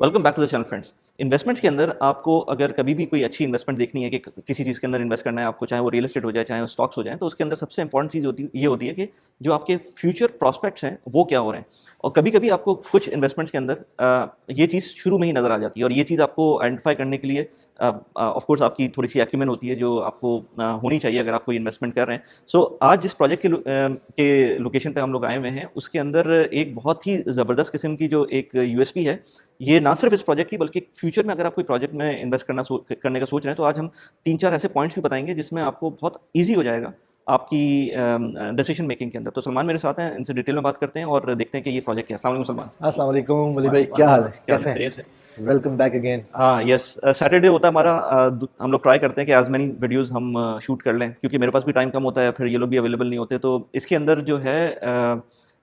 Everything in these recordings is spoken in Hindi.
Welcome back to the channel friends. Investments के अंदर आपको अगर कभी भी कोई अच्छी इन्वेस्टमेंट देखनी है कि किसी चीज़ के अंदर इन्वेस्ट करना है आपको, चाहे वो रियल एस्टेट हो जाए, चाहे वो स्टॉक्स हो जाए, तो उसके अंदर सबसे इंपॉर्टेंट चीज़ ये होती है कि जो आपके फ्यूचर प्रॉस्पेक्ट्स हैं वो क्या हो रहे हैं। और कभी-कभी आपको कुछ इन्वेस्टमेंट्स के अंदर ये चीज़ शुरू में ही नज़र आ जाती है और ये चीज़ आपको आइडेंटिफाई करने के लिए ऑफ कोर्स आपकी थोड़ी-सी एक्यूमेन होती है जो आपको होनी चाहिए अगर आप कोई इन्वेस्टमेंट कर रहे हैं। सो आज जिस प्रोजेक्ट के लोकेशन पे हम लोग आए हुए हैं, उसके अंदर एक बहुत ही ज़बरदस्त किस्म की जो एक यूएसपी है, ये ना सिर्फ इस प्रोजेक्ट की बल्कि फ्यूचर में अगर आप कोई प्रोजेक्ट में इन्वेस्ट करने का सोच रहे हैं, तो आज हम 3-4 ऐसे पॉइंट्स भी बताएँगे जिसमें आपको बहुत ईज़ी हो जाएगा आपकी डिसीजन मेकिंग के अंदर। तो सलमान मेरे साथ हैं, इनसे डिटेल में बात करते हैं और देखते हैं कि ये प्रोजेक्ट क्या है। अस्सलाम वालेकुम सलमान। अस्सलाम वालेकुम वली भाई, क्या हाल है? क्या कैसे खैरियत हैं? है? Welcome back again. हाँ, यस। सैटरडे होता है हमारा, हम लोग ट्राई करते हैं कि एज़ मेनी वीडियोज़ हम शूट कर लें, क्योंकि मेरे पास भी टाइम कम होता है, फिर ये लोग भी अवेलेबल नहीं होते। तो इसके अंदर जो है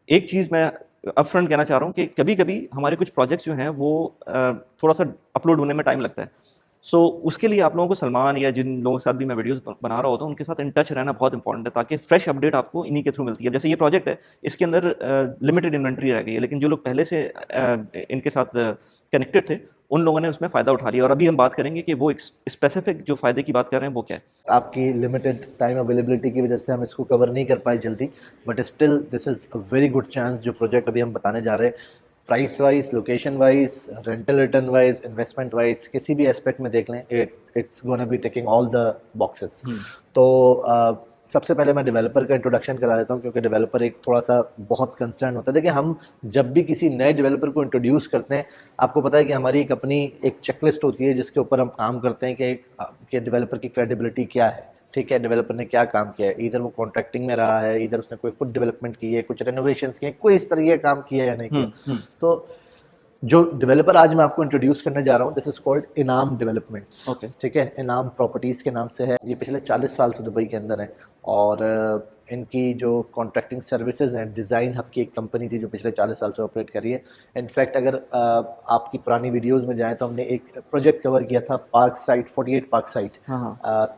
एक चीज़ मैं अपफ्रंट कहना चाह रहा हूँ कि कभी-कभी हमारे कुछ प्रोजेक्ट्स जो हैं वो थोड़ा-सा अपलोड होने में टाइम लगता है। सो उसके लिए आप लोगों को सलमान या जिन लोगों के साथ भी मैं वीडियोज़ बना रहा होता हूँ, उनके साथ इन टच रहना बहुत इंपॉर्टेंट है, ताकि फ्रेश अपडेट आपको इन्हीं के थ्रू मिलती है। जैसे ये प्रोजेक्ट है, इसके अंदर लिमिटेड इन्वेंटरी रह गई है, लेकिन जो लोग पहले से इनके साथ कनेक्टेड थे, उन लोगों ने उसमें फ़ायदा उठा लिया और अभी हम बात करेंगे कि वो एक स्पेसिफिक जो फ़ायदे की बात कर रहे हैं, वो क्या है? आपकी लिमिटेड टाइम अवेलेबिलिटी की वजह से हम इसको कवर नहीं कर पाए जल्दी, but still this is a very good chance. जो प्रोजेक्ट अभी हम बताने जा रहे हैं, price wise, location wise, rental return wise, investment wise, किसी भी एस्पेक्ट में देख लें, it's gonna be taking all the boxes. तो सबसे पहले मैं डेवलपर का इंट्रोडक्शन करा देता हूँ, क्योंकि डेवलपर एक थोड़ा सा बहुत कंसर्न होता है। देखिए, हम जब भी किसी नए डेवलपर को इंट्रोड्यूस करते हैं, आपको पता है कि हमारी एक अपनी एक चेकलिस्ट होती है जिसके ऊपर हम काम करते हैं कि डेवलपर की क्रेडिबिलिटी क्या है। ठीक है, डेवलपर ने क्या काम किया है, इधर वो कॉन्ट्रैक्टिंग में रहा है, इधर उसने कोई खुद डेवलपमेंट की है, कुछ रेनोवेशंस किए, कोई इस तरह का काम किया है या नहीं किया। तो जो डेवलपर आज मैं आपको इंट्रोड्यूस करने जा रहा हूँ, दिस इज कॉल्ड इनाम डेवलपमेंट्स। ओके। ठीक है, इनाम प्रॉपर्टीज़ के नाम से है। ये पिछले 40 साल से दुबई के अंदर है और इनकी जो कॉन्ट्रैक्टिंग सर्विसेज हैं, डिज़ाइन हब की एक कंपनी थी जो पिछले 40 साल से ऑपरेट कर रही है। इनफैक्ट अगर आपकी पुरानी वीडियोज़ में जाएँ तो हमने एक प्रोजेक्ट कवर किया था, park site 48 park site,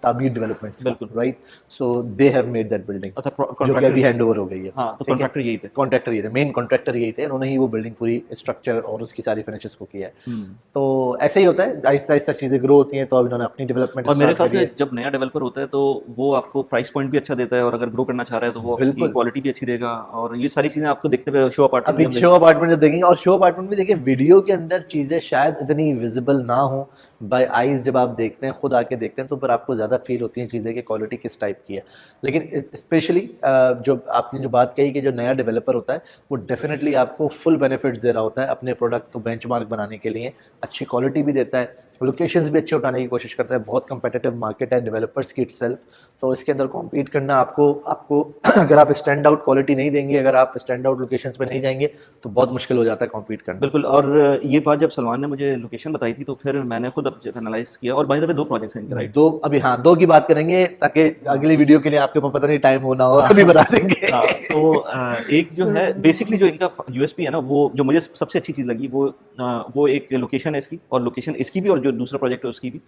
Tabeer developments, बिल्कुल। Right. So they have made that building, अच्छा, जो कि कॉन्ट्रैक्टर अभी हैंड ओवर हो गई है। हाँ, तो ठीक है, कॉन्ट्रैक्टर यही थे। कॉन्ट्रैक्टर ये थे, मेन कॉन्ट्रैक्टर यही थे। उन्होंने ही वो बिल्डिंग पूरी स्ट्रक्चर और उसकी सारी फिनिशेस को किया है। तो ऐसे ही होता है, आहिस्ता आहिस्ता चीज़ें ग्रो होती हैं। तो अब इन्होंने अपनी डेवलपमेंट और मेरे स्टार्ट ख्याल करी से है। जब नया डेवलपर होता है तो वो आपको प्राइस पॉइंट भी अच्छा देता है और अगर ग्रो करना चाह रहा है तो वो आपकी बिल्कुल। क्वालिटी भी अच्छी देगा और ये सारी चीज़ें आपको देखते हुए शो अपार्टमेंट भी अभी हम शो अपार्टमेंट जब देखेंगे, और शो अपार्टमेंट में देखिए वीडियो के अंदर चीज़ें शायद इतनी विजिबल ना हो, बाय आईज जब आप देखते हैं, खुद आके देखते हैं, तो फिर आपको ज़्यादा फील होती हैं चीज़ें कि क्वालिटी किस टाइप की है। लेकिन स्पेशली जो आपने जो बात कही कि जो नया डेवलपर होता है, वो डेफिनेटली आपको फुल बेनिफिट्स दे रहा होता है अपने प्रोडक्ट को बेंचमार्क बनाने के लिए। अच्छी क्वालिटी भी देता है, लोकेशंस भी अच्छे उठाने की कोशिश करता है। बहुत कंपेटिटिव मार्केट है डेवलपर्स की इटसेल्फ। तो इसके अंदर कॉम्पीट करना आपको अगर आप स्टैंड आउट क्वालिटी नहीं देंगे, अगर आप स्टैंड आउट लोकेशंस पे नहीं जाएंगे, तो बहुत मुश्किल हो जाता है कॉम्पीट करना। बिल्कुल। और ये बात जब सलमान ने मुझे लोकेशन बताई थी तो फिर मैंने खुद अब जब एनालाइज किया और बाय द वे 2 प्रोजेक्ट्स हैं इनके, राइट? दो अभी, हाँ, दो की बात करेंगे ताकि अगली वीडियो के लिए आपके पास पता नहीं टाइम होना हो, अभी बता देंगे। हाँ, तो एक जो है बेसिकली जो इनका यूएसपी है ना, वो जो मुझे सबसे अच्छी चीज़ लगी वो एक लोकेशन है इसकी, और लोकेशन इसकी भी और जो दूसरा प्रोजेक्ट है उसकी भी।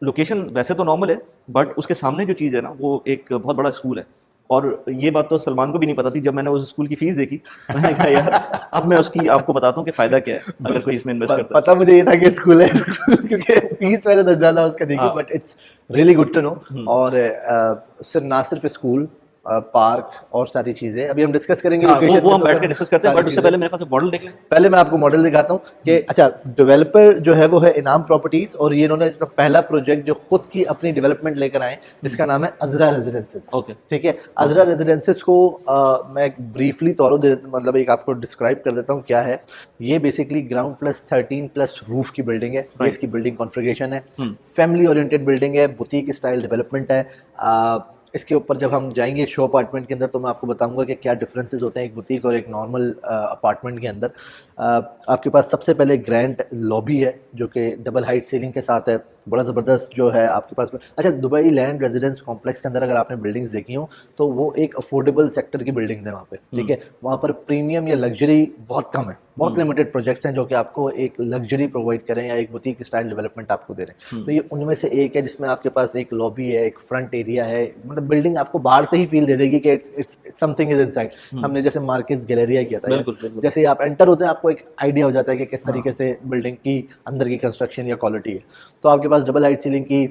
लोकेशन वैसे तो नॉर्मल है, बट उसके सामने जो चीज़ है ना, वो एक बहुत बड़ा स्कूल है। और ये बात तो सलमान को भी नहीं पता थी। जब मैंने उस स्कूल की फ़ीस देखी, मैंने कहा यार अब मैं उसकी आपको बताता हूँ कि फ़ायदा क्या है अगर कोई इसमें इन्वेस्ट करता है। पता मुझे ये था कि स्कूल है क्योंकि फीस मैंने तो जाना उसका देखी, हाँ। But it's really good to know. और सिर्फ ना सिर्फ स्कूल, पार्क और सारी चीज़ें अभी हम डिस्कस करेंगे। हाँ, लोकेशन वो हम तो बैठ फिर के डिस्कस करते हैं, सारी बट उससे चीज़ें, पहले मेरे ख्याल से मॉडल देख लें। पहले मैं आपको मॉडल दिखाता हूँ कि अच्छा, डेवलपर जो है वो है इनाम प्रॉपर्टीज, और ये इन्होंने जो पहला प्रोजेक्ट जो खुद की अपनी डेवलपमेंट लेकर आए, इसका नाम है अजरा रेजिडेंसेस। ओके। ठीक है, अजरा रेजिडेंसेस को मैं ब्रीफली तौर मतलब एक आपको डिस्क्राइब कर देता हूँ क्या है। ये basically ground plus 13 plus roof की बिल्डिंग है। ये इसकी बिल्डिंग कॉन्फ़िगरेशन है, फैमिली ओरिएंटेड बिल्डिंग है, बुटीक स्टाइल डेवलपमेंट है। इसके ऊपर जब हम जाएंगे शो अपार्टमेंट के अंदर, तो मैं आपको बताऊंगा कि क्या डिफरेंसेस होते हैं एक बुटीक और एक नॉर्मल अपार्टमेंट के अंदर। आपके पास सबसे पहले ग्रैंड लॉबी है जो कि डबल हाइट सीलिंग के साथ है, बड़ा ज़बरदस्त जो है आपके पास। अच्छा, दुबई लैंड रेजिडेंस कॉम्प्लेक्स के अंदर अगर आपने बिल्डिंग्स देखी हो, तो वो एक अफोर्डेबल सेक्टर की बिल्डिंग्स हैं वहाँ पे। ठीक है, वहाँ पर प्रीमियम या लग्जरी बहुत कम है। बहुत लिमिटेड प्रोजेक्ट्स हैं जो कि आपको एक लग्जरी प्रोवाइड करें या एक बुटीक स्टाइल डेवलपमेंट आपको दे रहे हैं। तो ये उनमें से एक है जिसमें आपके पास एक लॉबी है, एक फ्रंट एरिया है। मतलब बिल्डिंग आपको बाहर से ही फील दे देगी कि इट्स समथिंग इज इनसाइड। हमने जैसे मार्केट्स गैलेरिया किया था, बिल्कुल, बिल्कुल। जैसे ही आप एंटर होते हैं आपको आपको एक आइडिया हो जाता है कि किस तरीके से बिल्डिंग की अंदर की कंस्ट्रक्शन या क्वालिटी है। तो आपके पास डबल हाइट सीलिंग की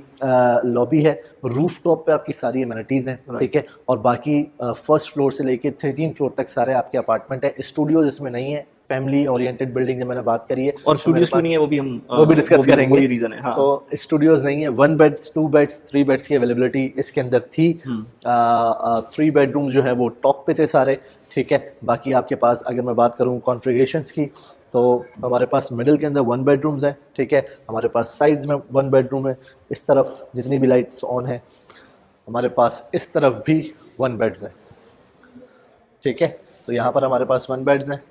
लॉबी है, रूफ टॉप पे आपकी सारी एमिनिटीज़ हैं, ठीक है, और बाकी फर्स्ट फ्लोर से लेके 13 फ्लोर तक सारे आपके अपार्टमेंट है। स्टूडियो जिसमें नहीं है, फैमिली ओरिएंटेड बिल्डिंग जो मैंने बात करी है, और स्टूडियोज क्यों नहीं है वो भी हम वो भी डिस्कस करेंगे। वही रीजन है। हाँ। तो स्टूडियोज नहीं है, 1 बेड्स 2 बेड्स 3 बेड्स की अवेलेबिलिटी इसके अंदर थी। 3 बेडरूम जो है वो टॉप पे थे सारे, ठीक है। बाकी आपके पास अगर मैं बात करूँ कॉन्फ़िगरेशंस की, तो हमारे पास मिडिल के अंदर 1 बेडरूम्स है, ठीक है। हमारे पास साइड्स में 1 बेडरूम है, इस तरफ जितनी भी लाइट्स ऑन है, हमारे पास इस तरफ भी 1 बेड्स है, ठीक है। तो यहाँ पर हमारे पास 1 बेड्स हैं,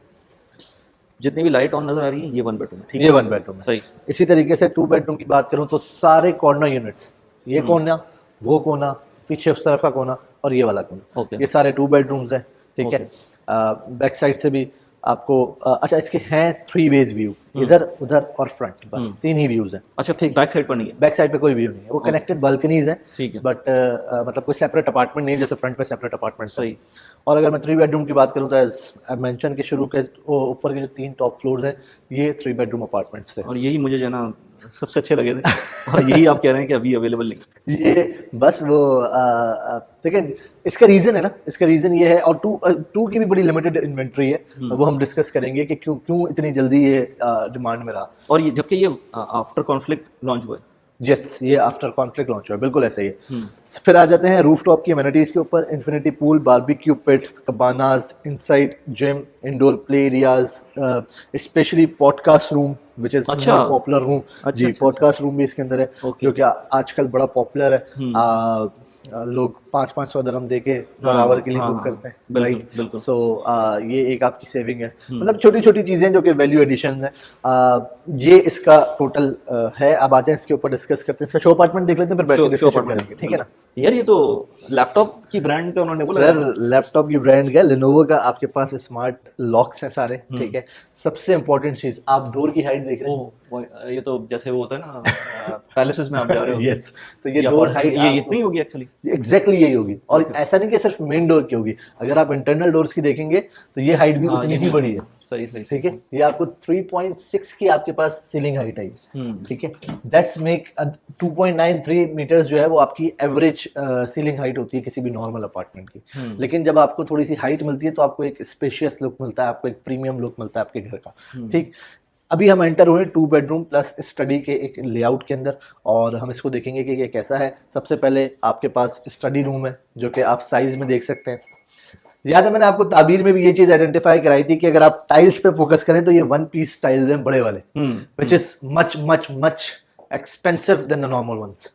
जितनी भी लाइट ऑन नजर आ रही है ये 1 बेडरूम है, ठीक ये है। 1 बेडरूम है। सही। इसी तरीके से 2 बेडरूम की बात करूं तो सारे कॉर्नर यूनिट्स, ये कोना, वो कोना, पीछे उस तरफ का कोना और ये वाला कोना, ओके। ये सारे 2 बेडरूम्स हैं, ठीक है। बैक साइड से भी आपको अच्छा इसके हैं 3 वेज व्यू, इधर उधर और फ्रंट, बस 3 ही व्यूज हैं। अच्छा, ठीक। बैक साइड पर नहीं है? बैक साइड पे कोई व्यू नहीं है, वो कनेक्टेड बालकनीज हैं, ठीक है। बट मतलब कोई सेपरेट अपार्टमेंट नहीं है जैसे फ्रंट पे सेपरेट अपार्टमेंट। सही। और अगर मैं 3 बेडरूम की बात करूँ तो एज आई मेंशन के शुरू के ऊपर के जो 3 टॉप फ्लोर्स हैं ये 3 बेडरूम अपार्टमेंट्स थे, और यही मुझे जो है ना सबसे अच्छे लगे थे, और यही आप कह रहे हैं कि अभी अवेलेबल नहीं। ये बस वो देखिए इसका रीज़न है ना, इसका रीज़न ये है, और टू की भी बड़ी लिमिटेड इन्वेंट्री है, वो हम डिस्कस करेंगे कि क्यों इतनी जल्दी ये डिमांड में रहा। और ये जबकि ये आफ्टर कॉन्फ्लिक्ट लॉन्च हुआ है। यस, ये आफ्टर कॉन्फ्लिक्ट लॉन्च हुआ है, बिल्कुल ऐसा ही है। फिर आ जाते हैं रूफटॉप की एमिनिटीज के ऊपर, infinity pool, barbecue pit, cabanas, inside gym, indoor play areas, specially podcast room which is popular room. जी, पॉडकास्ट रूम भी इसके अंदर है, जो कि आजकल बड़ा पॉपुलर है। लोग 500-500 दरम दे के बराबर के लिए बुक करते हैं, राइट। सो ये एक आपकी सेविंग है, मतलब छोटी छोटी चीज़ें जो कि वैल्यू एडिशन है। ये इसका टोटल है। अब आते हैं इसके ऊपर डिस्कस करते हैं, इसका शो अपार्टमेंट देख लेते हैं, फिर बैठ के डिस्कशन करेंगे, ठीक है ना। यार ये तो लैपटॉप की ब्रांड का उन्होंने बोला सर, लैपटॉप की ब्रांड का लेनोवो का आपके पास स्मार्ट लॉक्स हैं सारे, ठीक है। सबसे इंपॉर्टेंट चीज, आप डोर की हाइट देख रहे हैं, ये तो जैसे वो होता है ना पैलेसेस में आप जा रहे हो। यस, तो ये डोर हाइट ये इतनी होगी एक्चुअली, एग्जैक्टली यही होगी। और ऐसा नहीं कि सिर्फ मेन डोर की होगी, अगर आप इंटरनल डोर्स की देखेंगे तो ये हाइट भी उतनी ही बड़ी है। सही सही, ठीक है। ये आपको 3.6 की आपके पास सीलिंग हाइट आई, ठीक है। दैट्स मेक 2.93 मीटर्स जो है वो आपकी एवरेज सीलिंग हाइट होती है किसी भी नॉर्मल अपार्टमेंट की। लेकिन जब आपको थोड़ी सी हाइट मिलती है तो आपको एक स्पेशियस लुक मिलता है, आपको एक प्रीमियम लुक मिलता है आपके घर का, ठीक। अभी हम एंटर हुए 2 बेडरूम प्लस स्टडी के एक लेआउट के अंदर, और हम इसको देखेंगे कि ये कैसा है। सबसे पहले आपके पास स्टडी रूम है जो कि आप साइज में देख सकते हैं। याद है मैंने आपको ताबीर में भी ये चीज आइडेंटिफाई कराई थी कि अगर आप टाइल्स पे फोकस करें तो ये 1 पीस टाइल्स हैं बड़े वाले, which is much much much expensive than the normal ones.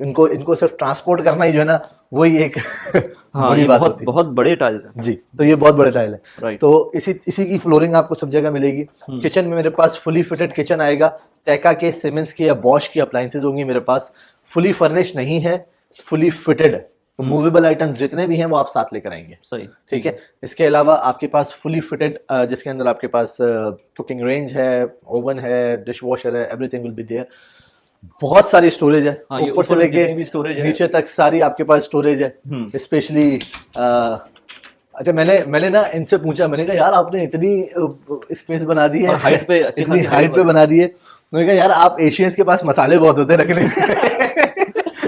इनको सिर्फ ट्रांसपोर्ट करना ही जो है ना वही एक बड़ी बात होती है। बहुत बड़े टाइल्स हैं जी, तो ये बहुत बड़े टाइल है। Right. तो इसी की फ्लोरिंग आपको सब जगह मिलेगी। किचन में मेरे पास फुली फिटेड किचन आएगा, टेका के, सिमेंस के या बॉश की अप्लायंसेज होंगी मेरे पास। फुली फर्निश नहीं है, फुली फिटेड है, तो मूवेबल आइटम्स जितने भी हैं वो आप साथ लेकर आएंगे, सही, ठीक है। इसके अलावा आपके पास फुली फिटेड जिसके अंदर आपके पास कुकिंग रेंज है, ओवन है, डिश वॉशर है, एवरीथिंग विल बी देयर। बहुत सारी स्टोरेज है, ऊपर से लेके नीचे तक सारी आपके पास स्टोरेज है। स्पेशली अच्छा, मैंने ना इनसे पूछा, मैंने कहा यार आपने इतनी स्पेस बना दी है, हाइट पे इतनी हाइट पे बना दी है। मैंने कहा यार आप एशियंस के पास मसाले बहुत होते हैं रखने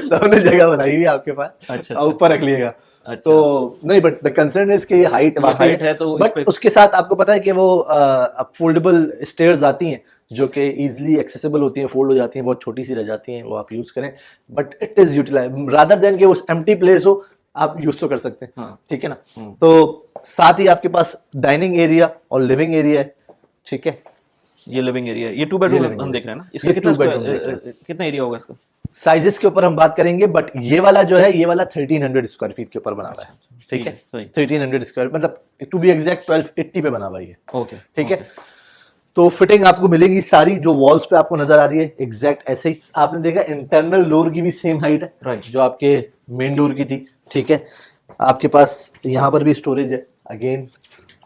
तो हमने जगह बनाई हुई है आपके पास, अच्छा, ऊपर रख लिएगा। अच्छा। तो नहीं, बट द कंसर्न इज कि ये हाइट है, तो बट उसके साथ आपको पता है कि वो फोल्डेबल स्टेयर्स आती हैं जो कि इजीली एक्सेसिबल होती हैं, फोल्ड हो जाती हैं, बहुत छोटी सी रह जाती हैं, वो आप यूज करें। But it is utilise rather than कि उस एम्प्टी प्लेस हो, आप यूज तो कर सकते हैं, ठीक है ना। तो साथ ही आपके पास डाइनिंग एरिया और लिविंग एरिया है, ठीक है। ये लिविंग एरिया है, ये 2 बेडरूम हम देख रहे हैं ना। इसका कितना एरिया होगा इसका? साइजेस के ऊपर हम बात करेंगे, बट ये वाला जो है, ये वाला 1300 स्क्वायर फीट के ऊपर बना हुआ है, ठीक है। 1300 स्क्वायर मतलब टू बी एग्जैक्ट 1280 पे बना हुआ है, ओके, ठीक है। तो फिटिंग आपको मिलेगी सारी जो वॉल्स पे आपको नजर आ रही है, एग्जैक्ट ऐसे ही। आपने देखा इंटरनल डोर की भी सेम हाइट है, राइट, जो आपके मेन डोर की थी, ठीक है। आपके पास यहाँ पर भी स्टोरेज है। अगेन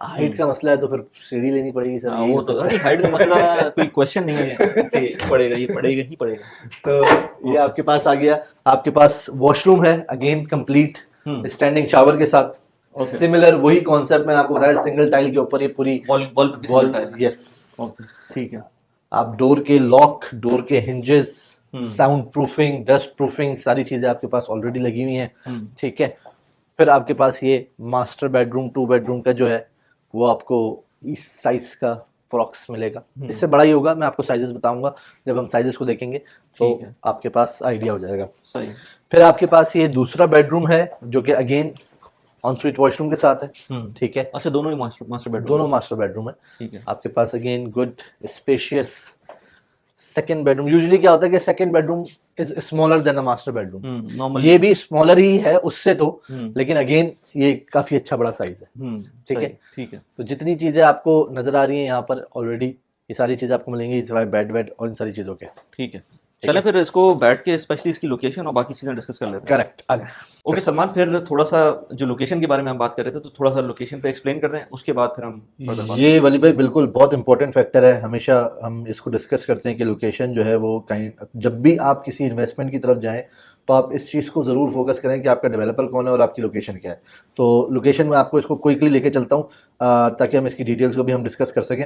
हाइट का मसला है तो फिर सीढ़ी लेनी पड़ेगी सर। वो तो हाइट का मसला कोई क्वेश्चन नहीं है कि पड़ेगा, ये पड़ेगा ही पड़ेगा। तो ये आपके पास आ गया। आपके पास वॉशरूम है, अगेन कंप्लीट स्टैंडिंग शावर के साथ, Okay. सिमिलर वही कॉन्सेप्ट मैंने आपको बताया, सिंगल टाइल के ऊपर ये पूरी वॉल वॉल पे वॉल, किसी का यस। ओके ठीक है। आप डोर के लॉक, डोर के हिंजेस, हम्म। साउंड प्रूफिंग, डस्ट प्रूफिंग, सारी चीजें आपके पास ऑलरेडी लगी हुई हैं। हम्म। ठीक है। फिर आपके पास ये मास्टर बेडरूम 2 बेडरूम का जो है वो आपको इस साइज का प्रॉक्स मिलेगा। इससे बड़ा ही होगा, मैं आपको साइजेस बताऊंगा जब हम साइजेस को देखेंगे तो ठीक है। आपके पास आइडिया हो जाएगा। सही। फिर आपके पास ये दूसरा बेडरूम है जो कि अगेन ऑनस्वीट वॉशरूम के साथ है। ठीक है, अच्छा दोनों ही मास्टर मास्टर बेडरूम? दोनों मास्टर बेडरूम है। ठीक है। आपके पास again good spacious second bedroom. Usually क्या होता है कि second bedroom is smaller than a master bedroom, normally ये भी स्मॉलर ही है उससे तो, हम्म। लेकिन अगेन ये काफी अच्छा बड़ा साइज है। ठीक है। ठीक है। तो जितनी चीजें आपको नजर आ रही हैं यहाँ पर ऑलरेडी, ये सारी चीजें आपको मिलेंगी सिवाय बेड वेड और इन सारी चीजों के। ठीक है, चलें फिर इसको बैठ के स्पेशली इसकी लोकेशन और बाकी चीज़ें डिस्कस कर लेते हैं। करेक्ट। ओके सलमान, फिर थोड़ा सा जो लोकेशन के बारे में हम बात कर रहे थे तो थोड़ा सा लोकेशन पे एक्सप्लेन कर दें, उसके बाद फिर हम further बात ये वली भाई बिल्कुल बहुत इंपॉर्टेंट फैक्टर है, हमेशा हम इसको डिस्कस करते हैं कि लोकेशन जो है वो कहीं, जब भी आप किसी इन्वेस्टमेंट की तरफ जाएं तो आप इस चीज़ को ज़रूर फोकस करें कि आपका डेवलपर कौन है और आपकी लोकेशन क्या है। तो लोकेशन में आपको इसको क्विकली लेके चलता हूँ ताकि हम इसकी डिटेल्स को भी हम डिस्कस कर सकें।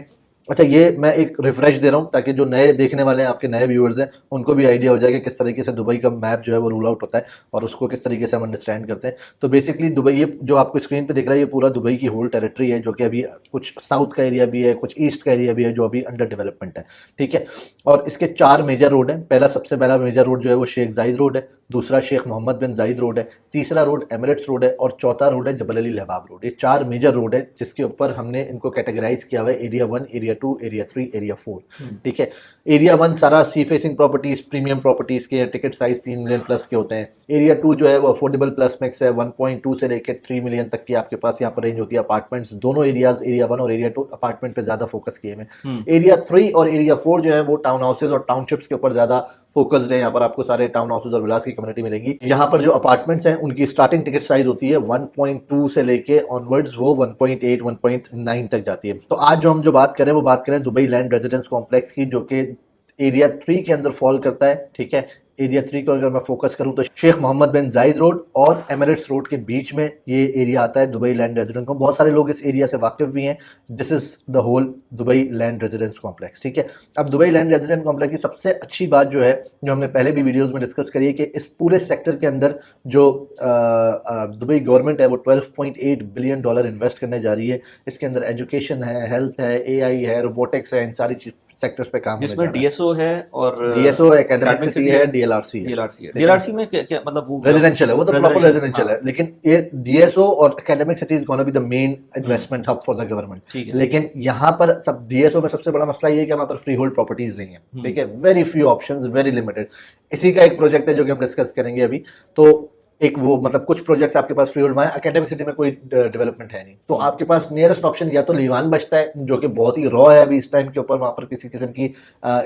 अच्छा, ये मैं एक रिफ्रेश दे रहा हूँ ताकि जो नए देखने वाले हैं, आपके नए व्यूअर्स हैं, उनको भी आइडिया हो जाए कि किस तरीके से दुबई का मैप जो है वो रूल आउट होता है और उसको किस तरीके से हम अंडरस्टैंड करते हैं। तो बेसिकली दुबई, ये जो आपको स्क्रीन पे दिख रहा है, ये पूरा दुबई की होल टेरिटरी है, जो कि अभी कुछ साउथ का एरिया भी है, कुछ ईस्ट का एरिया भी है जो अभी अंडर डेवलपमेंट है। ठीक है। और इसके 4 मेजर रोड हैं। सबसे पहला मेजर रोड जो है वो शेख जायद रोड है, दूसरा शेख मोहम्मद बिन जायद रोड है, तीसरा रोड एमिरेट्स रोड है और चौथा रोड है जबल अली लहबाब रोड। ये 4 मेजर रोड है जिसके ऊपर हमने इनको कैटेगराइज किया हुआ है, एरिया 1, एरिया 2, एरिया 3, एरिया 4। ठीक है। एरिया 1 सारा sea facing properties, premium properties के, टिकट साइज 3 मिलियन प्लस के होते हैं। एरिया 2 जो है वो अफोर्डेबल प्लस मिक्स है, 1.2 से लेकर 3 मिलियन तक की आपके पास यहाँ पर रेंज होती है। अपार्टमेंट्स दोनों एरियाज, एरिया 1 और एरिया 2 अपार्टमेंट पे ज्यादा फोकस किए हुए। एरिया 3 और एरिया 4 जो है वो टाउन हाउसेज और टाउनशिप्स के ऊपर ज्यादा फोकस्ड है। यहाँ पर आपको सारे टाउन हाउसेज और विलास की कम्युनिटी मिलेंगी। यहाँ पर जो अपार्टमेंट्स हैं उनकी स्टार्टिंग टिकट साइज होती है 1.2 से लेके ऑनवर्ड्स वो 1.8 1.9 तक जाती है। तो आज जो हम बात करें वो बात करें दुबई लैंड रेजिडेंस कॉम्प्लेक्स की, जो कि एरिया 3 के अंदर फॉल करता है। ठीक है। एरिया 3 को अगर मैं फोकस करूं तो शेख मोहम्मद बिन जायद रोड और एमिरेट्स रोड के बीच में ये एरिया आता है दुबई लैंड रेजिडेंस को। बहुत सारे लोग इस एरिया से वाकिफ भी हैं। This is the whole Dubai land residence complex. ठीक है। अब दुबई लैंड रेजिडेंस कॉम्प्लेक्स की सबसे अच्छी बात जो है, जो हमने पहले भी वीडियोस में डिस्कस करी है, कि इस पूरे सेक्टर के अंदर जो दुबई गवर्नमेंट है वो $12.8 बिलियन इन्वेस्ट करने जा रही है। इसके अंदर एजुकेशन है, हेल्थ है, AI है, रोबोटिक्स है, इन सारी सेक्टर्स पे काम होने जा रहा है। जिसमें DSO है और DSO एकेडमिक सिटी है, DLRC है। DLRC में क्या मतलब वो रेजिडेंशियल है, वो तो प्रॉपर रेजिडेंशियल हाँ। है, लेकिन ये DSO और academic city is gonna be the main investment hub for the government. ठीक है। लेकिन यहाँ पर सब DSO में सबसे बड़ा मसला ये है कि वहाँ पर फ्री होल्ड प्रॉपर्टीज नहीं है। ठीक है। Very few options, very limited. इसी का एक प्रोजेक्ट है जो कि हम डिस्कस करेंगे अभी। तो एक वो मतलब कुछ प्रोजेक्ट्स आपके पास फ्री होल्ड में, एकेडमिक सिटी में कोई डेवलपमेंट है नहीं, तो आपके पास नियरेस्ट ऑप्शन या तो लीवान बचता है, जो कि बहुत ही रॉ है अभी इस टाइम के ऊपर, वहाँ पर किसी किस्म की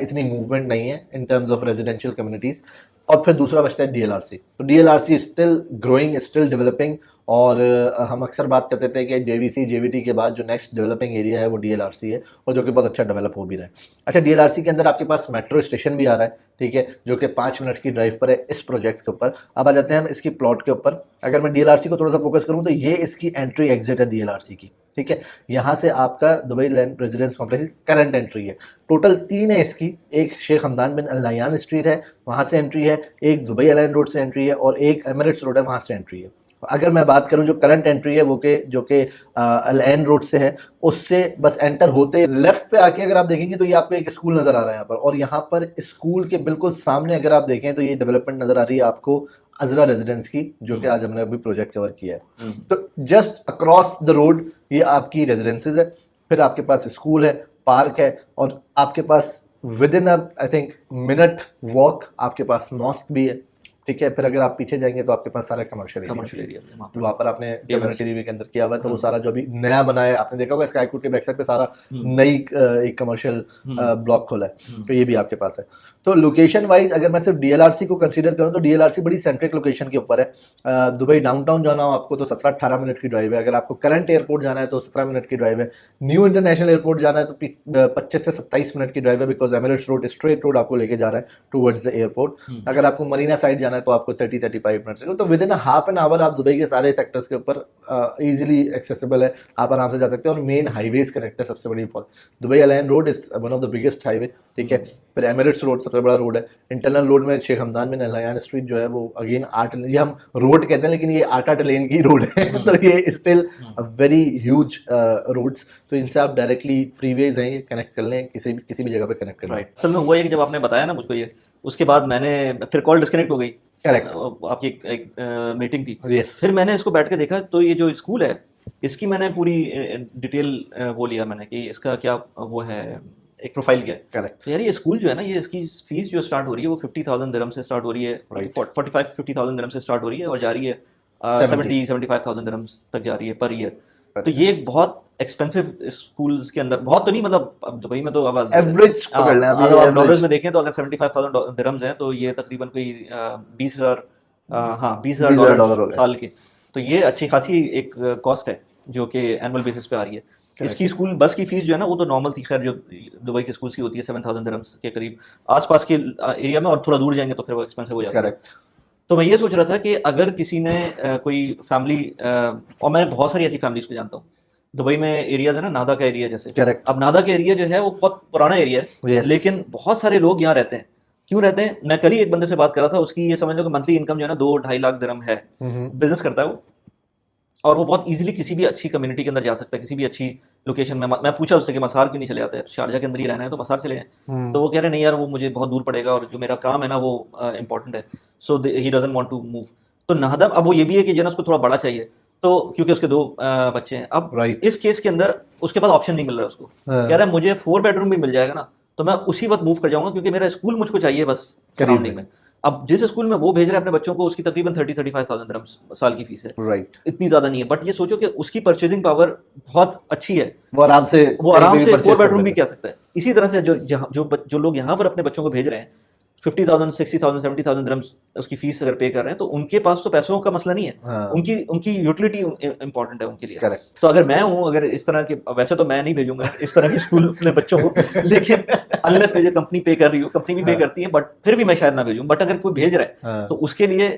इतनी मूवमेंट नहीं है in terms of residential communities. और फिर दूसरा बचता है DLRC। तो DLRC still growing, still developing. और हम अक्सर बात करते थे कि JVC JVT के बाद जो नेक्स्ट डेवलपिंग एरिया है वो DLRC है, और जो कि बहुत अच्छा डेवलप हो भी रहा है। अच्छा, DLRC के अंदर आपके पास मेट्रो स्टेशन भी आ रहा है। ठीक है। जो कि 5 मिनट की ड्राइव पर है इस प्रोजेक्ट के ऊपर। अब आ जाते हैं हम इसकी प्लॉट के ऊपर। अगर मैं DLRC को थोड़ा सा फोकस करूँ तो ये इसकी एंट्री एग्जिट है DLRC की। ठीक है। यहाँ से आपका Dubai land residence complex current entry है। टोटल 3 है इसकी। एक शेख हमदान बिन अल नह्यान स्ट्रीट है, वहाँ से एंट्री है, एक दुबई एयरलाइन रोड से एंट्री है, और एक एमिरेट्स रोड है, वहाँ से एंट्री है। अगर मैं बात करूं जो करंट एंट्री है वो के जो कि अल एन रोड से है, उससे बस एंटर होते लेफ्ट पे आके अगर आप देखेंगे तो ये आपको एक स्कूल नजर आ रहा है यहाँ पर, और यहाँ पर स्कूल के बिल्कुल सामने अगर आप देखें तो ये डेवलपमेंट नजर आ रही है आपको अजरा रेजिडेंस की, जो कि आज हमने अभी प्रोजेक्ट कवर किया है। तो जस्ट अक्रॉस द रोड ये आपकी रेजिडेंसेज है। फिर आपके पास स्कूल है, पार्क है, और आपके पास within I think minute walk आपके पास मॉस्क भी है। ठीक है। फिर अगर आप पीछे जाएंगे तो आपके पास सारा कमर्शियल एरिया, वहाँ पर आपने कम्युनिटी रिव्यू के अंदर किया हुआ है, तो वो सारा जो अभी नया बना है, आपने देखा होगा स्काईकोट के बैक साइड पे सारा नई एक कमर्शियल ब्लॉक खोला है, तो ये भी आपके पास है। तो लोकेशन वाइज अगर मैं सिर्फ DLRC को कंसीडर करूँ तो DLRC बड़ी सेंट्रिक लोकेशन के ऊपर है। दुबई डाउनटाउन जाना हो आपको तो 17-18 मिनट की ड्राइव है। अगर आपको करंट एयरपोर्ट जाना है तो 17 मिनट की ड्राइव है। न्यू इंटरनेशनल एयरपोर्ट जाना है तो 25 से 27 मिनट की ड्राइव है, because Emirates road straight road आपको लेके जा रहा है टूवर्ड्स द एयरपोर्ट। अगर आपको मरीना साइड जाना जाना है तो आपको 30-35 मिनट लगेगा, तो with in half an hour आप दुबई के सारे सेक्टर्स के ऊपर इजीली एक्सेसिबल है, आप आराम से जा सकते हैं। और मेन हाईवेज कनेक्ट है, सबसे बड़ी बात Dubai अलायन road is one of the biggest highway, ठीक है। फिर एमिरेट्स रोड सबसे बड़ा रोड है। इंटरनल रोड में शेख हमदान में नहलान स्ट्रीट जो है वो अगेन 8 लेन, ये हम रोड कहते हैं लेकिन ये 8 लेन की रोड है तो ये स्टिल वेरी ह्यूज रोड्स, तो इनसे आप डायरेक्टली फ्रीवेज हैं, ये कनेक्ट कर लें, किसी भी जगह पे कनेक्ट कर लें। राइट, असल में हुआ है कि जब आपने बताया ना मुझको ये, उसके बाद मैंने फिर कॉल डिस्कनेक्ट हो गई, करेक्ट, आपकी एक मीटिंग थी। यस, फिर मैंने इसको बैठ के देखा तो ये जो स्कूल है इसकी मैंने पूरी डिटेल वो लिया मैंने कि इसका क्या वो है, एक प्रोफाइल क्या है। करेक्ट, तो यार ये स्कूल जो है ना, ये इसकी फीस जो स्टार्ट हो रही है वो 50,000 दिरहम से स्टार्ट हो रही है, Right. 45-50,000 दिरहम से स्टार्ट हो रही है और जा रही है 70 70-75,000 दिरहम तक जा रही है पर ईयर। तो ये एक बहुत एक्सपेंसिव स्कूल्स के अंदर, बहुत तो नहीं, मतलब अब दुबई में तो अब एवरेज पकड़ लें अगर आप डॉलर्स में देखें तो अगर 75,000 दिरहम्स हैं तो ये तकरीबन कोई 20,000 $20,000 $20,000 हो गए। साल के। तो ये अच्छी खासी एक कॉस्ट है जो कि एनुअल बेसिस पे आ रही है। इसकी स्कूल बस की फीस जो है ना वो तो नॉर्मल थी, खैर जो दुबई के स्कूल्स की होती है 7,000 दिरहम्स के करीब आसपास के एरिया में, और थोड़ा दूर जाएंगे तो फिर वो एक्सपेंसिव हो जाता है। करेक्ट, तो मैं ये सोच रहा था कि अगर किसी ने कोई फैमिली, और मैं बहुत सारी ऐसी फैमिलीज को जानता हूँ दुबई में, एरियाज है ना, नादा का एरिया जैसे, करेक्ट, अब नादा का एरिया जो है वो बहुत पुराना एरिया है, Yes. लेकिन बहुत सारे लोग यहाँ रहते हैं। क्यों रहते हैं? मैं कल ही एक बंदे से बात कर रहा था, उसकी ये समझ लो कि मंथली इनकम जो है ना 2-2.5 लाख दिरहम है, बिजनेस करता है वो, और वो बहुत इजीली किसी भी अच्छी कम्युनिटी के अंदर जा सकता है, किसी भी अच्छी लोकेशन में। मैं पूछा उससे कि मसार क्यों नहीं चले जाते, शारजा के अंदर ही रहना है तो मसार चले जाएं। तो वो कह रहे नहीं यार वो मुझे बहुत दूर पड़ेगा और जो मेरा काम है ना वो इंपॉर्टेंट है, so he doesn't want to move. तो नाहदा, अब वो ये भी है कि जो है ना उसको थोड़ा बड़ा चाहिए, तो क्योंकि उसके 2 बच्चे हैं। अब Right. इस केस के अंदर उसके पास ऑप्शन नहीं मिल रहा है उसको, हाँ। कह रहा है मुझे 4 बेडरूम भी मिल जाएगा ना तो मैं उसी वक्त मूव कर जाऊंगा, क्योंकि मेरा स्कूल मुझको चाहिए बस सराउंडिंग में। अब जिस स्कूल में वो भेज रहे हैं अपने बच्चों को उसकी तकरीबन 30-35,000 दिरहम साल की फीस है, राइट, इतनी ज्यादा नहीं है, बट ये सोचो कि उसकी परचेजिंग पावर बहुत अच्छी है, वो आराम से वो 4 बेडरूम भी कह सकता है। इसी तरह से जो लोग यहाँ पर अपने बच्चों को भेज रहे हैं 50,000, 60,000, 70,000 दिरहम्स उसकी फीस अगर पे कर रहे हैं, तो उनके पास तो पैसों का मसला नहीं है, हाँ। उनकी यूटिलिटी इंपॉर्टेंट है उनके लिए। करेक्ट, तो अगर मैं हूँ, अगर इस तरह के, वैसे तो मैं नहीं भेजूंगा इस तरह के स्कूल अपने बच्चों को, लेकिन अनलेस मुझे कंपनी पे कर रही हो, कंपनी भी पे करती है, बट फिर भी मैं शायद ना भेजूं। बट अगर कोई भेज रहा है तो उसके लिए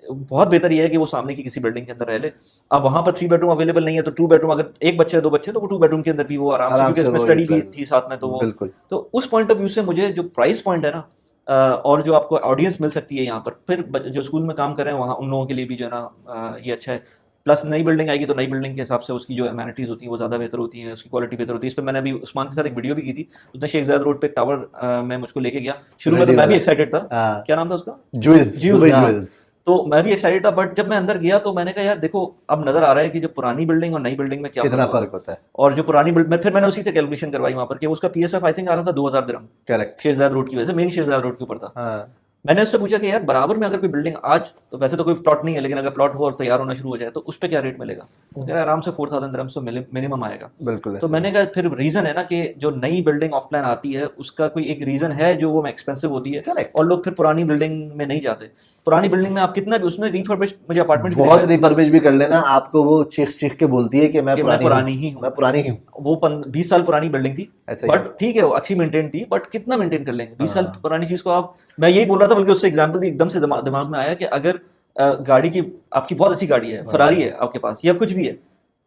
बहुत बेहतर ये है कि वो सामने की किसी बिल्डिंग के अंदर रह ले। अब वहां पर 3 बेडरूम अवेलेबल नहीं है तो 2 बेडरूम, अगर एक बच्चे है 2 बच्चे तो वो 2 बेडरूम के अंदर भी वो आराम से, क्योंकि इसमें स्टडी भी थी साथ में, तो वो बिल्कुल। तो उस पॉइंट ऑफ व्यू से मुझे जो प्राइस पॉइंट है ना, और जो आपको ऑडियंस मिल सकती है यहाँ पर, फिर जो स्कूल में काम कर रहे हैं वहाँ उन लोगों के लिए भी जो है ना ये अच्छा है। प्लस नई बिल्डिंग आएगी तो नई बिल्डिंग के हिसाब से उसकी जो एमेनिटीज होती हैं वो ज़्यादा बेहतर होती हैं, उसकी क्वालिटी बेहतर होती है। इस पर मैंने अभी उस्मान के साथ एक वीडियो भी की थी, उसने शेख ज़ायद रोड पे एक टावर में मुझको लेके गया। शुरू में तो मैं भी एक्साइटेड था, क्या नाम था उसका, ज्वेल्स, तो मैं भी एक्साइटेड था, बट जब मैं अंदर गया तो मैंने कहा यार देखो अब नजर आ रहा है कि जो पुरानी बिल्डिंग और नई बिल्डिंग में क्या कितना फर्क होता है। और जो पुरानी बिल्डिंग, फिर मैंने उसी से कैलकुलेशन करवाई वहाँ पर कि उसका पीएसएफ आई थिंक आ रहा था 2,000 दिरहम, करेक्ट, शेख ज़ायद रोड की वजह से, मेन शेख ज़ायद रोड के ऊपर था। मैंने उससे पूछा कि यार बराबर में अगर कोई बिल्डिंग आज, वैसे तो कोई प्लॉट नहीं है, लेकिन अगर प्लॉट हो और तैयार होना शुरू हो जाए तो उस पर क्या रेट मिलेगा? तो यार आराम से 4,000 दिरहम्स तो मिनिमम आएगा। बिल्कुल। तो मैंने कहा फिर रीजन है ना कि जो नई बिल्डिंग ऑफ प्लान आती है उसका कोई एक रीजन है जो वो एक्सपेंसिव होती है, Correct. और लोग फिर पुरानी बिल्डिंग में नहीं जाते। पुरानी बिल्डिंग में आप कितना भी उसमें रिफर्बिश, मुझे अपार्टमेंट बहुत रिफर्बिश भी कर लेना, आपको वो चीख के बोलती है कि मैं पुरानी ही हूँ, मैं पुरानी ही हूँ। वो 20 साल पुरानी बिल्डिंग थी, बट ठीक है वो अच्छी मेंटेन थी, बट कितना मेंटेन कर लेंगे 20 साल पुरानी चीज को आप। मैं यही बोल रहा था, बल्कि उससे एग्जांपल दी, एकदम से दिमाग में आया कि अगर गाड़ी की, आपकी बहुत अच्छी गाड़ी है, फरारी है आपके पास या कुछ भी है,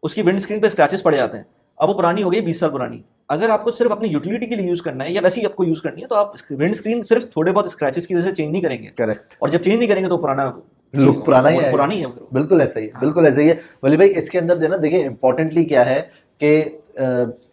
उसकी विंड स्क्रीन पे स्क्रैचेस पड़ जाते हैं, अब वो पुरानी हो गई 20 साल पुरानी, अगर आपको सिर्फ अपनी यूटिलिटी के लिए यूज करना है या वैसे ही आपको यूज करनी है तो आप विंड स्क्रीन सिर्फ थोड़े बहुत स्क्रैचेस की वजह से चेंज नहीं करेंगे। करेक्ट। और जब चेंज नहीं करेंगे तो पुराना लुक पुराना ही है, पुरानी है। बिल्कुल ऐसा ही है, बिल्कुल ऐसा ही है। वली भाई इसके अंदर जो है ना, देखिए इंपॉर्टेंटली क्या है कि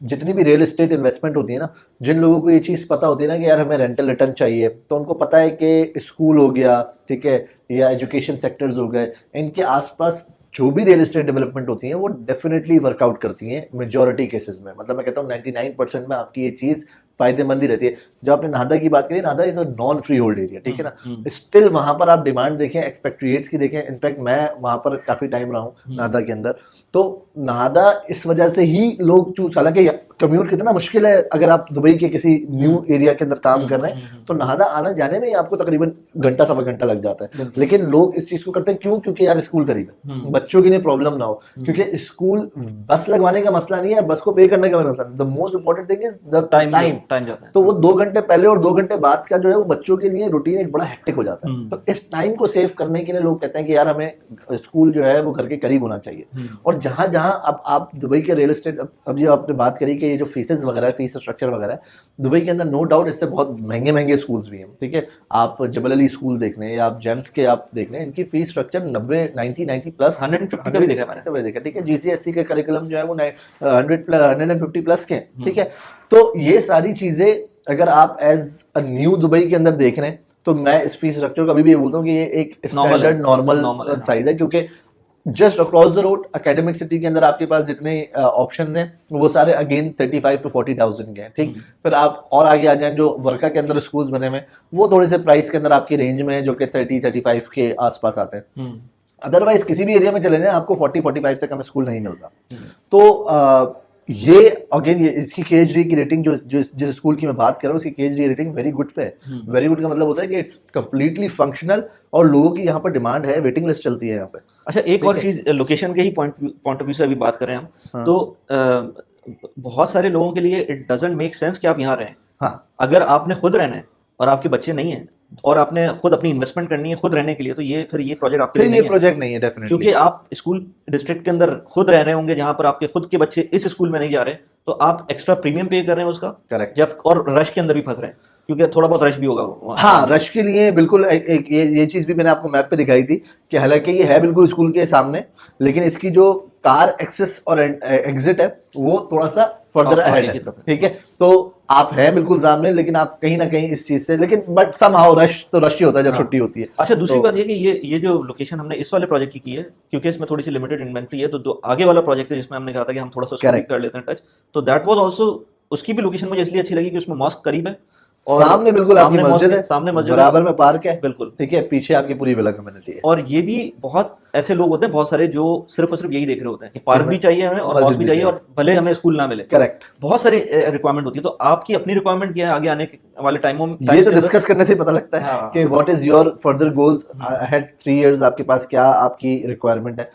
जितनी भी रियल एस्टेट इन्वेस्टमेंट होती है ना, जिन लोगों को ये चीज़ पता होती है ना कि यार हमें रेंटल रिटर्न चाहिए, तो उनको पता है कि स्कूल हो गया, ठीक है, या एजुकेशन सेक्टर्स हो गए, इनके आसपास जो भी रियल एस्टेट डेवलपमेंट होती हैं वो डेफिनेटली वर्कआउट करती हैं मेजॉरिटी केसेस में। मतलब मैं कहता हूँ 99% में आपकी ये चीज़ फायदेमंद ही रहती है। जब आपने नाहदा की बात करी, Nahda is a non free hold area, ठीक है ना, स्टिल वहाँ पर आप डिमांड देखें, एक्सपेक्ट्रेट्स की देखें, इनफैक्ट मैं वहाँ पर काफ़ी टाइम रहा हूँ नाहदा के अंदर, तो नाहदा इस वजह से ही लोग चूज, हालांकि कम्यूट कितना मुश्किल है अगर आप दुबई के किसी न्यू एरिया के अंदर काम कर रहे हैं, तो नहाना आना जाने में ही आपको तकरीबन घंटा सवा घंटा लग जाता है। लेकिन लोग इस चीज को करते हैं क्यों? क्योंकि यार स्कूल करीब है, बच्चों के लिए प्रॉब्लम ना हो, क्योंकि स्कूल बस लगवाने का मसला नहीं है, बस को पे करने का मसला नहीं। The most important thing is the time. तो वो 2 घंटे पहले और 2 घंटे बाद का जो है वो बच्चों के लिए रूटीन एक बड़ा हेक्टिक हो जाता है। तो इस टाइम को सेव करने के लिए लोग कहते हैं कि यार हमें स्कूल जो है वो घर के करीब होना चाहिए। और जहां जहां अब आप दुबई के रियल एस्टेट, अब ये आपने बात करी कि ये जो फीसेस वगैरह, फीस स्ट्रक्चर वगैरह है दुबई के अंदर, नो डाउट इससे बहुत महंगे महंगे स्कूल्स भी हैं, ठीक है। आप जबल अली स्कूल देख लें या आप जेम्स के आप देख लें, इनकी फीस स्ट्रक्चर 90 प्लस 150 का भी देखा मैंने, देखा, ठीक है। GCSE के करिकुलम जो है वो 150 प्लस के, ठीक है। तो ये सारी चीजें अगर आप एज अ न्यू दुबई के अंदर देख रहे हैं, तो मैं इस फीस स्ट्रक्चर को अभी भी ये बोलता हूँ कि ये एक स्टैंडर्ड नॉर्मल साइज है, क्योंकि just across the road academic city के अंदर आपके पास जितने ऑप्शंस हैं वो सारे अगेन 35 to 40,000 के हैं, ठीक। फिर आप और आगे आ जाएं, जो वर्का के अंदर स्कूल्स बने हुए हैं वो थोड़े से प्राइस के अंदर आपकी रेंज में है, जो कि 30-35 के आसपास आते हैं। अदरवाइज किसी भी एरिया में चले जाएं आपको 40-45 से कम स्कूल नहीं मिलता। तो ये अगेन ये इसकी KHD की रेटिंग जो जिस स्कूल की मैं बात कर रहा हूँ उसकी KHD रेटिंग वेरी गुड पे है। वेरी गुड का मतलब होता है कि इट्स कंप्लीटली फंक्शनल और लोगों की यहाँ पर डिमांड है, वेटिंग लिस्ट चलती है यहाँ पे। अच्छा, एक और चीज लोकेशन के ही पॉइंट ऑफ व्यू से अभी बात करें हम, तो बहुत सारे लोगों के लिए इट डजंट मेक सेंस कि आप यहाँ रहें। हाँ, अगर आपने खुद रहना है और आपके बच्चे नहीं हैं और आपने खुद अपनी इन्वेस्टमेंट करनी है खुद रहने के लिए, तो ये फिर ये प्रोजेक्ट आपके लिए नहीं है। प्रोजेक्ट नहीं है डेफिनेटली, क्योंकि आप स्कूल डिस्ट्रिक्ट के अंदर खुद रह रहे होंगे जहां पर आपके खुद के बच्चे इस स्कूल में नहीं जा रहे, तो आप एक्स्ट्रा प्रीमियम पे कर रहे हैं उसका। करेक्ट। जब और रश के अंदर भी फंस रहे हैं, क्योंकि थोड़ा बहुत रश भी होगा। हाँ, रश के लिए बिल्कुल एक ये चीज भी मैंने आपको मैप पे दिखाई थी कि हालांकि ये है बिल्कुल स्कूल के सामने, लेकिन इसकी जो कार एक्सेस और एग्जिट है वो थोड़ा सा फर्दर अहेड है, ठीक है। तो आप हैं बिल्कुल सामने, लेकिन आप कहीं ना कहीं इस चीज से, लेकिन बट समहाउ रश तो रश ही होता है जब छुट्टी होती है। अच्छा, दूसरी बात ये कि ये जो लोकेशन हमने इस वाले प्रोजेक्ट की है, क्योंकि इसमें थोड़ी सी लिमिटेड इन्वेंट्री है, तो आगे वाला प्रोजेक्ट है जिसमें हमने कहा था कि हम थोड़ा सा कर लेते हैं टच, तो दैट वाज आल्सो, उसकी भी लोकेशन मुझे इसलिए अच्छी लगी कि उसमें मॉस्क करीब है और सामने बिल्कुल आपकी मस्जिद है, सामने मस्जिद बराबर में पार्क है, बिल्कुल, ठीक है। पीछे आपकी पूरी विला कम्युनिटी है। और ये भी बहुत ऐसे लोग होते हैं बहुत सारे जो सिर्फ और सिर्फ यही देख रहे होते हैं कि पार्क भी चाहिए हमें और मॉस्क भी चाहिए, और भले हमें स्कूल ना मिले। करेक्ट। बहुत सारी रिक्वायरमेंट होती है। तो आपकी अपनी रिक्वायरमेंट क्या है आगे आने वाले टाइमों में? ये तो डिस्कस करने से पता लगता है कि what is your further goals ahead 3 years, आपके पास क्या आपकी रिक्वायरमेंट है।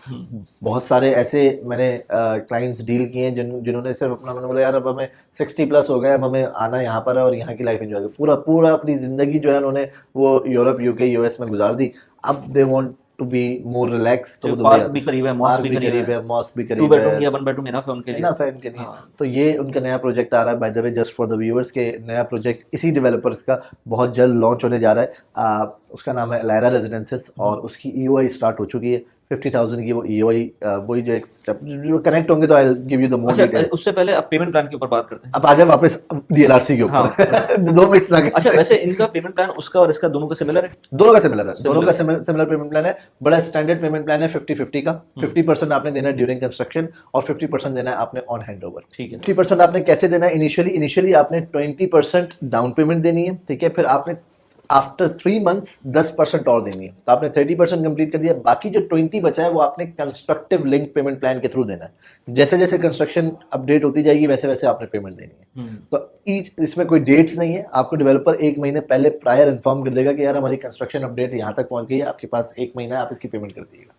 बहुत सारे ऐसे मैंने क्लाइंट्स डील किए हैं जिन्होंने सिर्फ अपना, मैंने बोला यार अब हमें 60 प्लस हो गए, अब हमें आना यहाँ पर है और यहाँ की लाइफ एंजॉय, पूरा अपनी जिंदगी जो है उन्होंने वो यूरोप, UK, US में गुजार दी। अब they want to be more relax, तो पार्क भी करीब है, मॉस्क भी करीब है, मॉस्क भी करीब 2 बेडरूम या 1 बेडरूम इनफ है उनके लिए, इनफ है उनके लिए। तो ये उनका नया प्रोजेक्ट आ रहा है, by the way just for the viewers के, नया प्रोजेक्ट इसी डेवलपर्स का बहुत जल्द लॉन्च होने जा रहा है। उसका नाम है एलायरा रेजिडेंसेस और उसकी EOI स्टार्ट हो चुकी है 50,000 की। वो EOI वही जो एक स्टेप जो कनेक्ट होंगे तो I will give you the more details. उससे पहले अब पेमेंट प्लान के ऊपर बात करते हैं। अब आ जाए वापस DLRC के ऊपर। दो मिक्स लगे। अच्छा, वैसे इनका पेमेंट प्लान उसका और इसका दोनों का सिमिलर है? दोनों का सिमिलर है, दोनों का सिमिलर पेमेंट प्लान है। बड़ा स्टैंडर्ड पेमेंट प्लान है 50-50 का। 50% आपने देना है ड्यूरिंग कंस्ट्रक्शन और 50% देना है आपने ऑन हैंडओवर। ठीक है। 50% आपने कैसे देना है? इनिशियली आपने 20% डाउन पेमेंट देनी है, ठीक है। फिर आपने आफ्टर 3 मंथ्स 10% और देनी है, तो आपने 30% कंप्लीट कर दिया। बाकी जो 20 बचा है वो आपने कंस्ट्रक्टिव लिंक पेमेंट प्लान के थ्रू देना है। जैसे जैसे कंस्ट्रक्शन अपडेट होती जाएगी वैसे वैसे आपने पेमेंट देनी है। तो इसमें कोई डेट्स नहीं है, आपको डेवलपर 1 महीने पहले प्रायर इन्फॉर्म कर देगा कि यार हमारी कंस्ट्रक्शन अपडेट यहाँ तक पहुँच गई है, आपके पास 1 महीना है, आप इसकी पेमेंट कर दीजिएगा,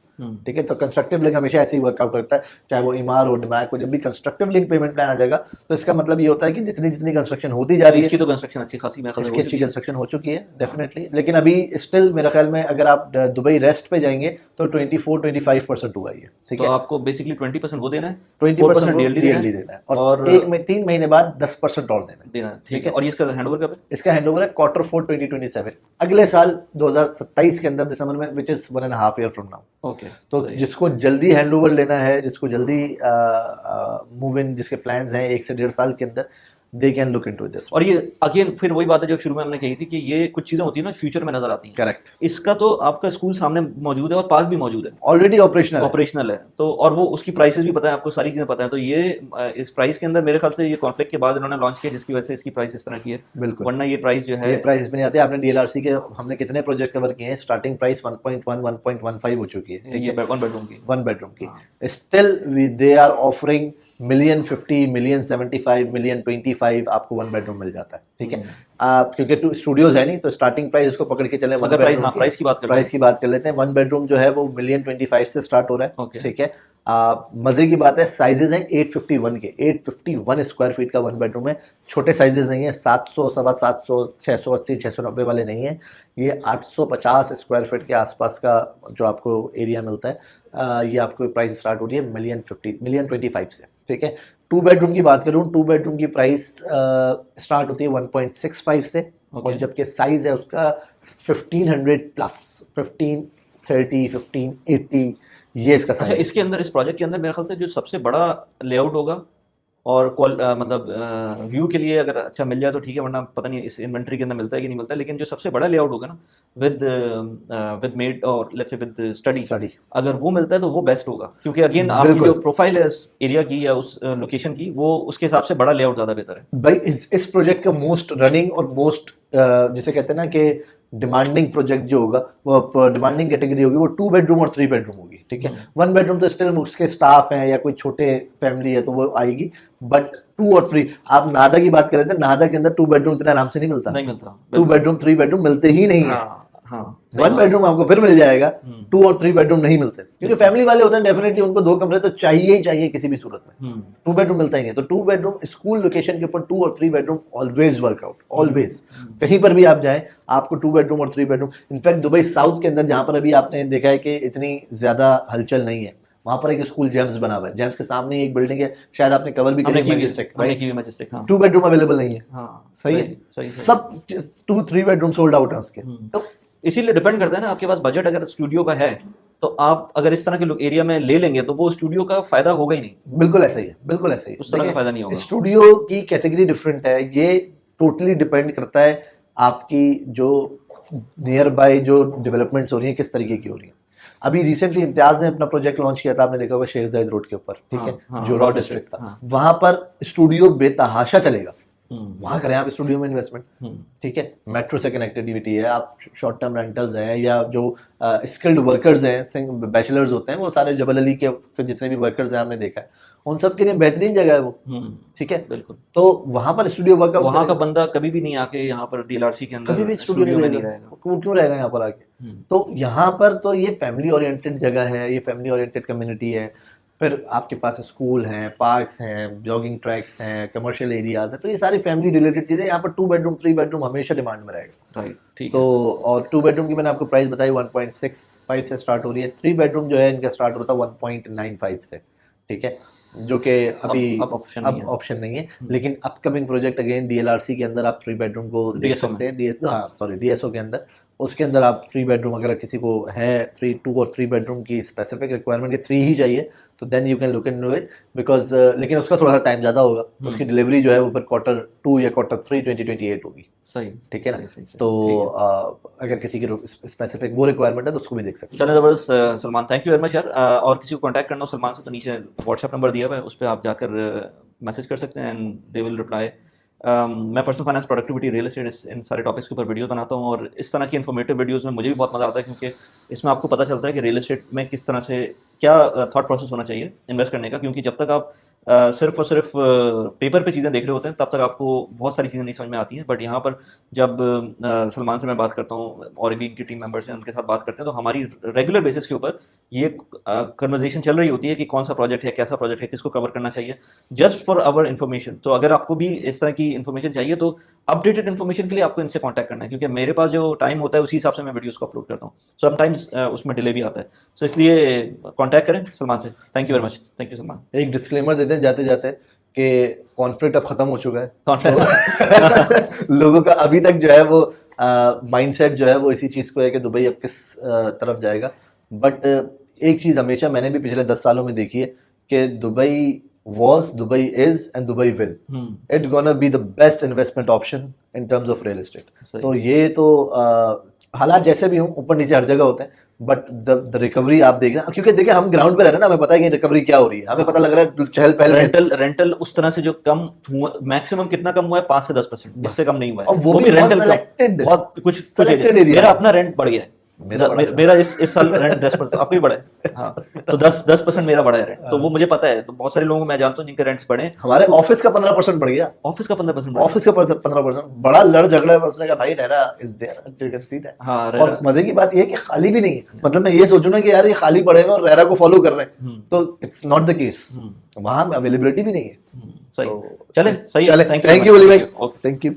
ठीक है। तो कंस्ट्रक्टिव लिंक हमेशा ऐसे ही वर्कआउट करता है, चाहे वो इमार हो, डिमैक हो। जब भी कंस्ट्रक्टिव लिंक पेमेंट प्लान आ जाएगा तो इसका मतलब ये होता है कि जितनी जितनी कंस्ट्रक्शन होती जा रही है, इसकी तो कंस्ट्रक्शन अच्छी खासी इसकी अच्छी कंस्ट्रक्शन हो चुकी है डेफिनेटली। लेकिन अभी स्टिल मेरे ख्याल में अगर आप दुबई रेस्ट पे जाएंगे तो 24-25% हुआ ये, ठीक है। तो आपको बेसिकली 20% वो देना है, 20% DLD देना है और 3 महीने बाद 10% और देना है, ठीक है। और इसका हैंडओवर कब है? इसका हैंडओवर है Q4 2027, अगले साल 2027 के अंदर दिसंबर में, which is 1.5 year from now. Okay. तो जिसको जल्दी हैंडओवर लेना है, जिसको जल्दी मूव इन, जिसके प्लान्स हैं 1 से 1.5 साल के अंदर, they can look into this. और ये अगेन फिर वही बात है जो शुरू में हमने कही थी कि ये कुछ चीजें होती है ना फ्यूचर में नजर आती हैं। करेक्ट, इसका तो आपका स्कूल सामने मौजूद है और पार्क भी मौजूद है, ऑलरेडी ऑपरेशनल है। तो और वो उसकी प्राइसेस भी पता है आपको, सारी चीजें पता है। तो ये इस प्राइस के अंदर मेरे ख्याल से ये कॉन्फ्लिक्ट के बाद इन्होंने लॉन्च किया, जिसकी वजह से इसकी प्राइस इस तरह की है। बिल्कुल, वरना ये प्राइस जो है ये प्राइस इसमें नहीं आती। आपने डीएलआरसी के हमने कितने प्रोजेक्ट कवर किए हैं, स्टार्टिंग प्राइस 1.1 1.15 हो चुकी है, ठीक ये है, 1 बेडरूम की। 1 बेडरूम की। स्टिल दे आर ऑफरिंग $1,050,000, $1,075,000, $1,025,000 आपको 1 बेडरूम मिल जाता है, ठीक है। आप क्योंकि स्टूडियोज है नहीं, तो स्टार्टिंग प्राइस इसको पकड़ के चले, अगर प्राइस की बात कर लेते हैं। 1 बेडरूम जो है वो $1,25,000 से स्टार्ट हो रहा है, Okay. ठीक है। मजे की बात है, साइजेस हैं 851 के, 851 स्क्वायर फीट का 1 बेडरूम है। छोटे साइजेस नहीं है, 700, 750, 680, 690 वाले नहीं है। ये 850 स्क्वायर फीट के आसपास का जो आपको एरिया मिलता है। ये आपको प्राइस स्टार्ट हो रही है $1,025,000 से, ठीक है। 2 बेडरूम की बात करूँ, 2 बेडरूम की प्राइस स्टार्ट होती है 1.65 से, और जबकि साइज है उसका 1500 प्लस, 1530, 1580, ये इसका अच्छा, साइज। इसके अंदर इस प्रोजेक्ट के अंदर मेरे ख्याल से जो सबसे बड़ा लेआउट होगा और मतलब व्यू के लिए अगर अच्छा मिल जाए तो ठीक है, वरना पता नहीं इस इन्वेंटरी के अंदर मिलता है कि नहीं मिलता है। लेकिन जो सबसे बड़ा लेआउट होगा ना विद मेड और लेट्स से विद स्टडी, अगर वो मिलता है तो वो बेस्ट होगा, क्योंकि अगेन आपकी जो प्रोफाइल है इस एरिया की या उस लोकेशन की, वो उसके हिसाब से बड़ा लेआउट ज़्यादा बेहतर है भाई। इस प्रोजेक्ट का मोस्ट रनिंग और मोस्ट जिसे कहते हैं ना कि डिमांडिंग प्रोजेक्ट जो होगा, वो डिमांडिंग कैटेगरी होगी, वो 2 बेडरूम और 3 बेडरूम होगी, ठीक है। 1 बेडरूम तो स्टिल उसके स्टाफ हैं या कोई छोटे फैमिली है तो वो आएगी, बट 2 और 3, आप नाहदा की बात कर रहे थे, नाहदा के अंदर 2 बेडरूम इतना आराम से नहीं मिलता। 2 बेडरूम 3 बेडरूम मिलते ही नहीं है। 1 बेडरूम आपको फिर मिल जाएगा, 2 और 3 बेडरूम नहीं मिलते, क्योंकि फैमिली वाले होते हैं, डेफिनेटली उनको 2 कमरे तो चाहिए ही चाहिए किसी भी सूरत में। 2 बेडरूम मिलता ही नहीं, तो 2 बेडरूम स्कूल लोकेशन के ऊपर 2 और 3 बेडरूम ऑलवेज वर्कआउट, ऑलवेज। कहीं पर भी आप जाएं, आपको 2 बेडरूम और 3 बेडरूम। इनफैक्ट दुबई साउथ के अंदर, जहाँ पर अभी आपने देखा है कि इतनी ज्यादा हलचल नहीं है, वहाँ पर एक स्कूल जेम्स बना हुआ है। जेम्स के सामने एक बिल्डिंग है, शायद आपने कवर भी किया, मैजेस्टिक, राइट। 2 बेडरूम अवेलेबल नहीं है, सही है, सब 2-3 बेडरूम सोल्ड आउट है उसके। तो इसीलिए डिपेंड करता है ना, आपके पास बजट अगर स्टूडियो का है तो आप अगर इस तरह के एरिया में ले लेंगे तो वो स्टूडियो का फायदा होगा ही नहीं। बिल्कुल ऐसा ही है, बिल्कुल ऐसा ही है, उस तरह का फायदा नहीं होगा। स्टूडियो की कैटेगरी डिफरेंट है, ये टोटली डिपेंड करता है आपकी जो नियर बाय जो डेवलपमेंट्स हो रही हैं किस तरीके की हो रही हैं। अभी रिसेंटली इम्तियाज ने अपना प्रोजेक्ट लॉन्च किया था, आपने देखा होगा, शेख जायद रोड के ऊपर, ठीक है, जो रॉ डिस्ट्रिक्ट था, वहां पर स्टूडियो बेतहाशा चलेगा। वहां करें आप स्टूडियो में इन्वेस्टमेंट, ठीक है। मेट्रो से कनेक्टिविटी है, आप शॉर्ट टर्म रेंटल्स हैं, या जो स्किल्ड वर्कर्स हैं, बैचलर्स होते हैं, वो सारे जबल अली के जितने भी वर्कर्स हैं, हमने देखा है, उन सब के लिए बेहतरीन जगह है वो, ठीक है, बिल्कुल। तो वहां पर स्टूडियो वर्कआउट, वहां का बंदा कभी भी नहीं आके यहाँ पर डीएलआरसी के अंदर कभी भी स्टूडियो में नहीं रहेगा, वो क्यों रहेगा यहाँ पर आके। तो यहाँ पर तो ये फैमिली ओरिएंटेड जगह है, ये फैमिली ओरिएंटेड कम्युनिटी है। फिर आपके पास स्कूल हैं, पार्क्स हैं, जॉगिंग ट्रैक्स हैं, कमर्शियल एरियाज हैं, तो ये सारी फैमिली रिलेटेड चीज़ें। यहाँ पर 2 बेडरूम 3 बेडरूम हमेशा डिमांड में रहेगा, राइट, ठीक। तो और 2 बेडरूम की मैंने आपको प्राइस बताई 1.65 से स्टार्ट हो रही है। 3 बेडरूम जो है इनका स्टार्ट होता है 1.95 से, ठीक है, जो कि अभी अब ऑप्शन नहीं है। लेकिन अपकमिंग प्रोजेक्ट अगेन डीएलआरसी के अंदर आप 3 बेडरूम को देख सकते हैं, डीएसओ के अंदर, उसके अंदर आप 3 बेडरूम, अगर किसी को है 2 और 3 बेडरूम की स्पेसिफिक रिक्वायरमेंट के 3 ही चाहिए, तो then you can look into it, because लेकिन उसका थोड़ा सा टाइम ज़्यादा होगा, उसकी डिलीवरी जो है वो फिर Q2 या Q3 2028 होगी, सही, ठीक है ना। तो अगर किसी की स्पेसिफिक वो रिक्वायरमेंट है तो उसको भी देख सकते हैं। चलो, जबरदस्त Salman, thank you very much यार। और किसी को कॉन्टैक्ट करना हो सलमान से तो नीचे व्हाट्सएप नंबर दिया हुआ है, उस पर आप जाकर मैसेज कर सकते हैं एंड दे विल रिप्लाई। मैं personal finance, productivity, real estate, इन सारे टॉपिक्स के ऊपर वीडियो बनाता हूँ, और इस तरह की इन्फॉर्मेटिव वीडियोस में मुझे भी बहुत मज़ा आता है, क्योंकि इसमें आपको पता चलता है कि रियल एस्टेट में किस तरह से क्या थॉट प्रोसेस होना चाहिए इन्वेस्ट करने का। क्योंकि जब तक आप सिर्फ और सिर्फ पेपर पे चीज़ें देख रहे होते हैं तब तक आपको बहुत सारी चीज़ें नहीं समझ में आती हैं। बट यहाँ पर जब सलमान से मैं बात करता हूँ और भी इनकी टीम मेंबर्स हैं, उनके साथ बात करते हैं, तो हमारी रेगुलर बेसिस के ऊपर ये कन्वर्जेशन चल रही होती है कि कौन सा प्रोजेक्ट है, कैसा प्रोजेक्ट है, किसको कवर करना चाहिए, जस्ट फॉर आवर इन्फॉर्मेशन। तो अगर आपको भी इस तरह की इन्फॉर्मेशन चाहिए तो अपडेटेड इन्फॉर्मेशन के लिए आपको इनसे कॉन्टैक्ट करना है, क्योंकि मेरे पास जो टाइम होता है उसी हिसाब से मैं वीडियोज़ को अपलोड करता हूँ। समटाइम्स उसमें डिले भी आता है, सो इसलिए कॉन्टैक्ट करें सलमान से। Thank you very much. Thank you Salman. एक डिस्क्लेमर देते हैं जाते जाते कि कॉन्फ्लिक्ट अब खत्म हो चुका है, लोगों का अभी तक जो है वो माइंडसेट जो है वो इसी चीज़ को है कि दुबई अब किस तरफ जाएगा। बट एक चीज़ हमेशा मैंने भी पिछले 10 सालों में देखी है कि Dubai was, Dubai is, and Dubai will. It's gonna be the best investment option in terms of real estate. सही। तो ये तो हालात जैसे भी हों, ऊपर नीचे हर जगह होते हैं, बट द रिकवरी आप देख रहे हैं, क्योंकि देखिए हम ग्राउंड पे रह रहे हैं ना, हमें पता है कि रिकवरी क्या हो रही है, हमें पता लग रहा है चहल पहल रेंटल उस तरह से जो कम हुआ, मैक्सिमम कितना कम हुआ है, 5 से 10%, इससे कम नहीं हुआ है। और वो भी रेंटल selected- बहुत कुछ selected area मेरा है। अपना रेंट बढ़ गया है। मेरा इस साल रेंट 10%, आपको भी बढ़ा है। हाँ, तो 10% मेरा बढ़ा है रेंट, तो वो मुझे पता है। तो बहुत सारे लोगों को मैं जानता हूँ जिनके रेंट्स बढ़े। हमारे ऑफिस का 15% बढ़ गया, ऑफिस का 15% ऑफिस का 15%, बड़ा लड़ झगड़ा है, उसने कहा भाई RERA is there, you can see that. हाँ, और मजे की बात ये है कि खाली भी नहीं है, मतलब मैं ये सोचूं ना कि यार ये खाली पड़े हैं और रेरा को फॉलो कर रहे हैं, तो इट्स नॉट द केस, वहां अवेलेबिलिटी भी नहीं है। सही। तो चले, सही है। चले, थैंक थैंक यू वली भाई, ओके। Thank you.